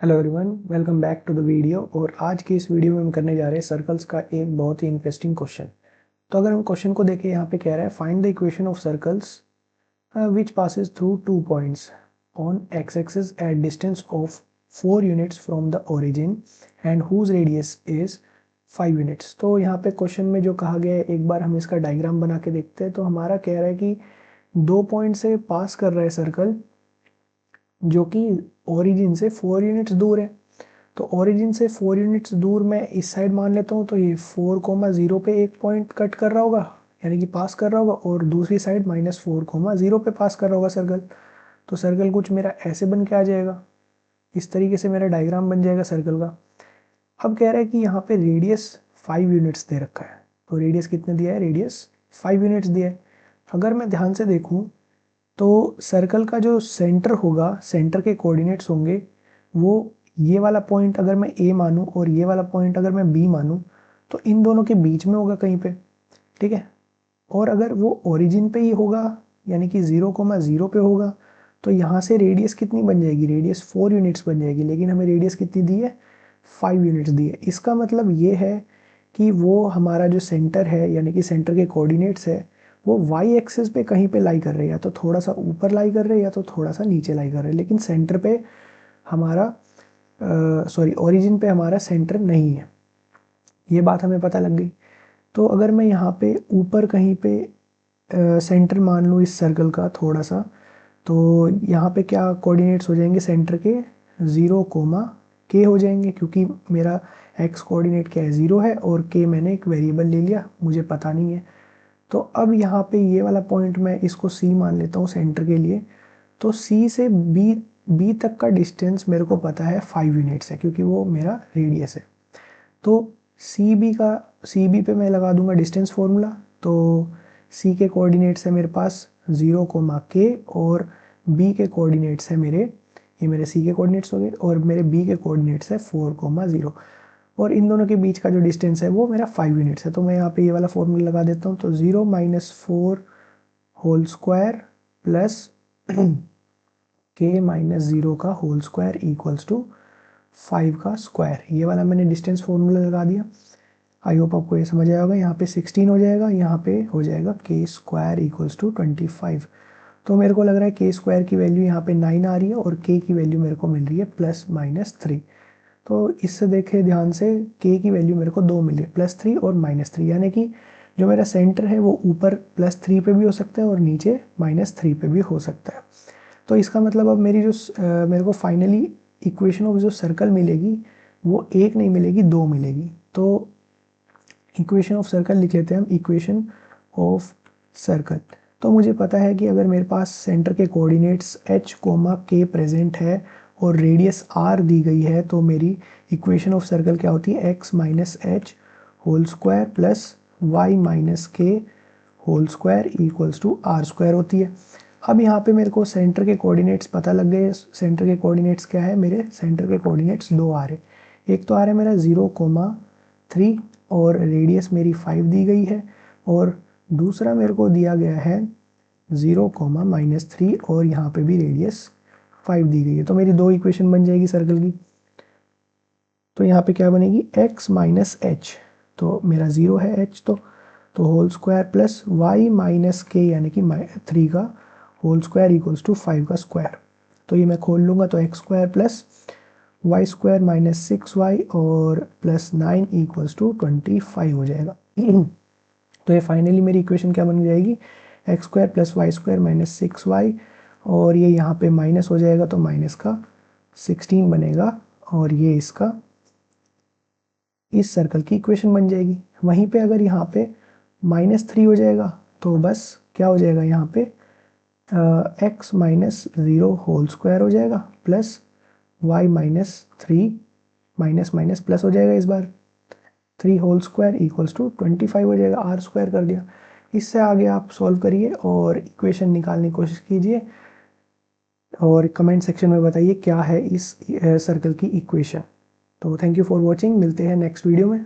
Hello everyone, welcome back to the video. और आज की इस वीडियो में हम करने जा रहे हैं सर्कल्स का एक बहुत ही इंटरेस्टिंग क्वेश्चन। तो अगर हम क्वेश्चन को देखें, यहाँ पे कह रहा है find the equation of circles which passes through 2 points on x axis at distance of 4 units from the origin and whose radius is 5 units. तो यहाँ पे क्वेश्चन में जो कहा गया है, एक बार हम इसका डायग्राम बना के देखते हैं। तो हमारा कह रहा है कि 2 पॉइंट से पास कर रहा है सर्कल, जो कि ओरिजिन से 4 यूनिट्स दूर है। तो ओरिजिन से 4 यूनिट्स दूर मैं इस साइड मान लेता हूँ, तो ये 4,0 पे एक पॉइंट कट कर रहा होगा, यानी कि पास कर रहा होगा, और दूसरी साइड -4,0 पे पास कर रहा होगा सर्कल। तो सर्कल कुछ मेरा ऐसे बन के आ जाएगा, इस तरीके से मेरा डायग्राम बन जाएगा सर्कल का। अब कह रहा है कि यहाँ पे रेडियस 5 यूनिट्स दे रखा है। तो रेडियस कितने दिया है? रेडियस 5 यूनिट्स दिया है। अगर मैं ध्यान से देखूँ तो सर्कल का जो सेंटर होगा, सेंटर के कोऑर्डिनेट्स होंगे, वो ये वाला पॉइंट अगर मैं ए मानूं और ये वाला पॉइंट अगर मैं बी मानूं, तो इन दोनों के बीच में होगा कहीं पे, ठीक है। और अगर वो ओरिजिन पे ही होगा, यानी कि 0,0 पे होगा, तो यहाँ से रेडियस कितनी बन जाएगी? रेडियस 4 यूनिट्स बन जाएगी। लेकिन हमें रेडियस कितनी दी है? 5 यूनिट्स दी है। इसका मतलब ये है कि वो हमारा जो सेंटर है, यानी कि सेंटर के कोऑर्डिनेट्स है, वो वाई एक्सिस पे कहीं पे लाई कर रहे हैं, या तो थोड़ा सा ऊपर लाई कर रहे हैं या तो थोड़ा सा नीचे लाई कर रहे हैं। लेकिन सेंटर पे हमारा ओरिजिन पे हमारा सेंटर नहीं है। ये बात हमें पता लग गई। तो अगर मैं यहाँ पे ऊपर कहीं पे सेंटर मान लूँ इस सर्कल का थोड़ा सा, तो यहाँ पे क्या कोऑर्डिनेट्स हो जाएंगे सेंटर के? 0, हो जाएंगे, क्योंकि मेरा एक्स कोऑर्डिनेट क्या है? 0 है, और के मैंने एक वेरिएबल ले लिया, मुझे पता नहीं है। तो अब यहाँ पे ये वाला पॉइंट मैं इसको सी मान लेता हूँ सेंटर के लिए। तो सी से बी तक का डिस्टेंस मेरे को पता है 5 यूनिट्स है, क्योंकि वो मेरा रेडियस है। तो सी बी पे मैं लगा दूंगा डिस्टेंस फॉर्मूला। तो सी के कोऑर्डिनेट्स है मेरे पास 0, और बी के कोऑर्डिनेट्स है मेरे, ये मेरे सी के कोऑर्डिनेट्स हो गए, और मेरे बी के कोऑर्डिनेट्स है 4,0। और इन दोनों के बीच का जो डिस्टेंस है वो मेरा 5 यूनिट्स है। तो मैं यहाँ पे ये वाला फॉर्मूला लगा देता हूँ। तो 0 - 4 होल स्क्वायर प्लस k-0 का होल स्क्वायर इक्वल्स टू 5 का स्क्वायर। ये वाला मैंने डिस्टेंस फॉर्मूला लगा दिया। आई होप आपको ये समझ आया होगा। यहाँ पे 16 हो जाएगा, यहाँ पे हो जाएगा k स्क्वायर इक्वल्स टू 25। तो मेरे को लग रहा है k स्क्वायर की वैल्यू यहाँ पे 9 आ रही है, और k की वैल्यू मेरे को मिल रही है +-3। तो इससे देखे ध्यान से, k की वैल्यू मेरे को 2 मिली है, +3 और -3, यानी कि जो मेरा सेंटर है वो ऊपर +3 पे भी हो सकता है और नीचे -3 पे भी हो सकता है। तो इसका मतलब अब मेरे को फाइनली इक्वेशन ऑफ जो सर्कल मिलेगी, वो एक नहीं मिलेगी, 2 मिलेगी। तो इक्वेशन ऑफ सर्कल लिख लेते हैं हम, इक्वेशन ऑफ सर्कल। तो मुझे पता है कि अगर मेरे पास सेंटर के कोऑर्डिनेट्स h, k प्रेजेंट है और रेडियस r दी गई है, तो मेरी इक्वेशन ऑफ सर्कल क्या होती है? x - h whole square plus y - k whole square equals to r square होती है। अब यहाँ पे मेरे को सेंटर के कोऑर्डिनेट्स पता लग गए। सेंटर के कोऑर्डिनेट्स क्या है? मेरे सेंटर के कोऑर्डिनेट्स 2 आ रहे। एक तो आ रहा है मेरा 0,3, और रेडियस मेरी 5 दी गई है, और दूसरा मेरे को दिया गया है 0, -3, और यहाँ पे भी रेडियस 5 दी गई है। तो मेरी 2 इक्वेशन बन जाएगी सर्कल की। तो यहाँ पे क्या बनेगी? x - h, तो मेरा 0 है h, तो whole square plus y - k, यानी कि 3 का होल स्क्वायर इक्वल्स टू 5 का स्क्वायर। तो ये मैं खोल लूँगा, तो x square plus y square -6y और +9 इक्वल्स टू 25 हो जाएगा। तो ये फाइनली मेरी इक्वेशन क्या बन जाएगी? x square plus y square -6y, और ये यहाँ पे माइनस हो जाएगा, तो माइनस का 16 बनेगा, और ये इसका इस सर्कल की इक्वेशन बन जाएगी। वहीं पे अगर यहाँ पे -3 हो जाएगा, तो बस क्या हो जाएगा यहाँ पे? x - 0 होल स्क्वायर हो जाएगा, plus y -3, minus minus plus हो जाएगा, इस बार 3 होल स्क्वायर इक्वल्स टू 25 हो जाएगा, r स्क्वायर कर दिया। इससे आगे आप सॉल्व करिए और इक्वेशन निकालने की कोशिश कीजिए, और कमेंट सेक्शन में बताइए क्या है इस सर्कल की इक्वेशन। तो थैंक यू फॉर वॉचिंग, मिलते हैं नेक्स्ट वीडियो में।